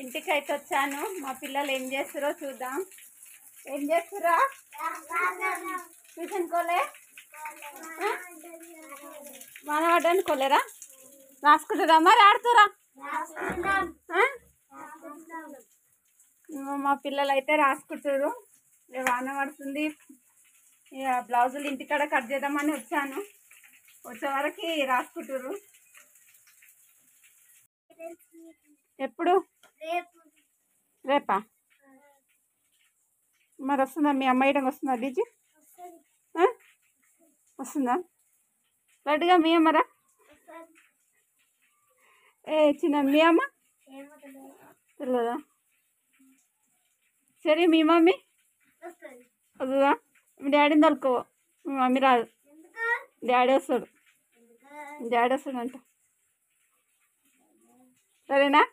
ఇంటికి అయితే వచ్చాను. మా పిల్లలు ఏం చేస్తారో చూద్దాం. ఏం చేస్తురా? ట్యూషన్ కోలే మనవాడని కోలేరా? రాసుకుంటారా మరి ఆడుతురా? మా పిల్లలు అయితే రాసుకుంటారు. వాన పడుతుంది. ఇక బ్లౌజులు ఇంటికాడ కట్ చేద్దామని వచ్చాను. వచ్చే వరకు రాసుకుంటారు. ఎప్పుడు? రేపా? మరి వస్తుందా మీ అమ్మాయి వస్తుందా? డీజీ వస్తుందా? రెడ్గా మీ అమ్మరా? చిన్న మీ అమ్మ తెలియదా? సరే మీ మమ్మీ వద్దుదా? మీ డాడీని తలుకోవో. మీ మమ్మీ రాదు. డాడీ వస్తాడు. డాడీ వస్తాడు అంట. సరేనా?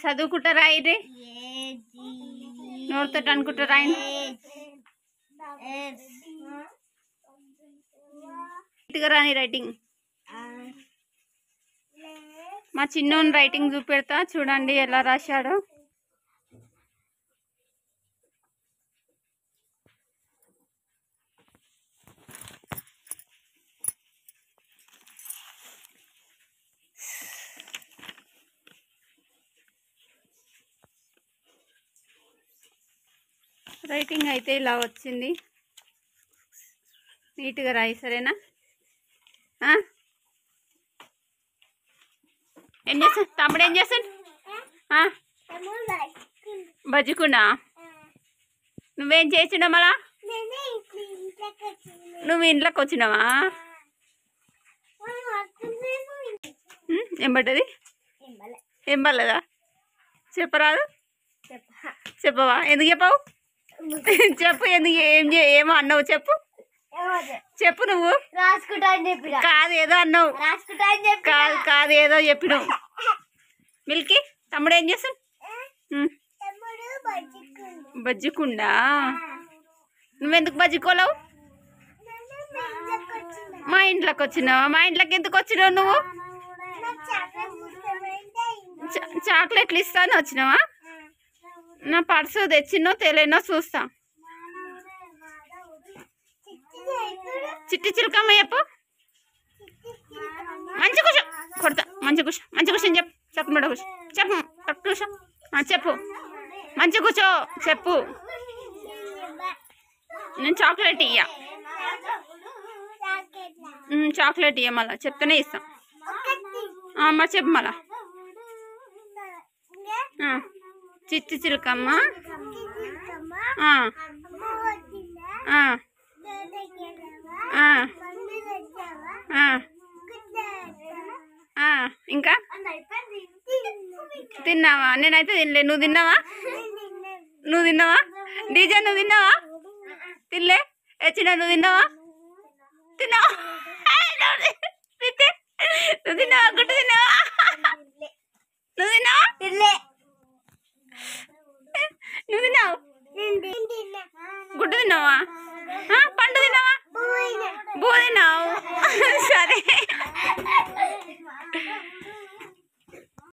చదువుకుంటారా? ఇది నోరుతో అనుకుంటారా? నీట్గా రాని రైటింగ్. మా చిన్నోని రైటింగ్ చూపెడతా చూడండి ఎలా రాశాడో. రైటింగ్ అయితే ఇలా వచ్చింది. నీట్గా రాయి. సరేనా? ఏం చేస్తాను తమ్ముడు? ఏం చేస్తాను? బజ్జుకున్నా. నువ్వేం చేసినావు మళ్ళా? నువ్వు ఇంట్లోకి వచ్చినావా? ఏం పడ్డది? ఏం పర్లేదా? చెప్పరాదు? చెప్పవా? ఎందుకు చెప్పావు? చెప్పు. ఎందుకు? ఏమో అన్నావు? చెప్పు. చెప్పు. నువ్వు కాదు ఏదో అన్నావు. కాదు ఏదో చెప్పినావు. మిల్కీ తమ్ముడు ఏం చేస్తాడు? బజ్జుకుండా. నువ్వెందుకు బజ్జుకోలేవు? మా ఇంట్లోకి వచ్చినావా? మా ఇంట్లోకి ఎందుకు వచ్చినావు నువ్వు? చాక్లెట్లు ఇస్తాను వచ్చినావా? నా పర్సు తెచ్చినో తెలియనో చూస్తా. చిట్టి చిలుకమ్మ చెప్పు. మంచి కూర్చో. కొడతా. మంచి కూర్చో. మంచి కూర్చొని చెప్పు. చెప్పు మేడం కూర్చో. చెప్పు. కూర్చో. చెప్పు. మంచి కూర్చో. చెప్పు. నేను చాక్లెట్ ఇయ్యా. చాక్లెట్ ఇయ్య. మళ్ళా చెప్తేనే ఇస్తాం. మరి చెప్పు మళ్ళా. చిట్టి చిలుకమ్మ ఇంకా తిన్నావా? నేనైతే తినలే. నువ్వు తిన్నావా? నువ్వు తిన్నావా? డీజే నువ్వు తిన్నావా? తినలే. వచ్చిన నువ్వు తిన్నావా? తిన్నావా? నువ్వు తిన్నావా? గుడ్డు తిన్నావా? నువ్వు తిన్నావా?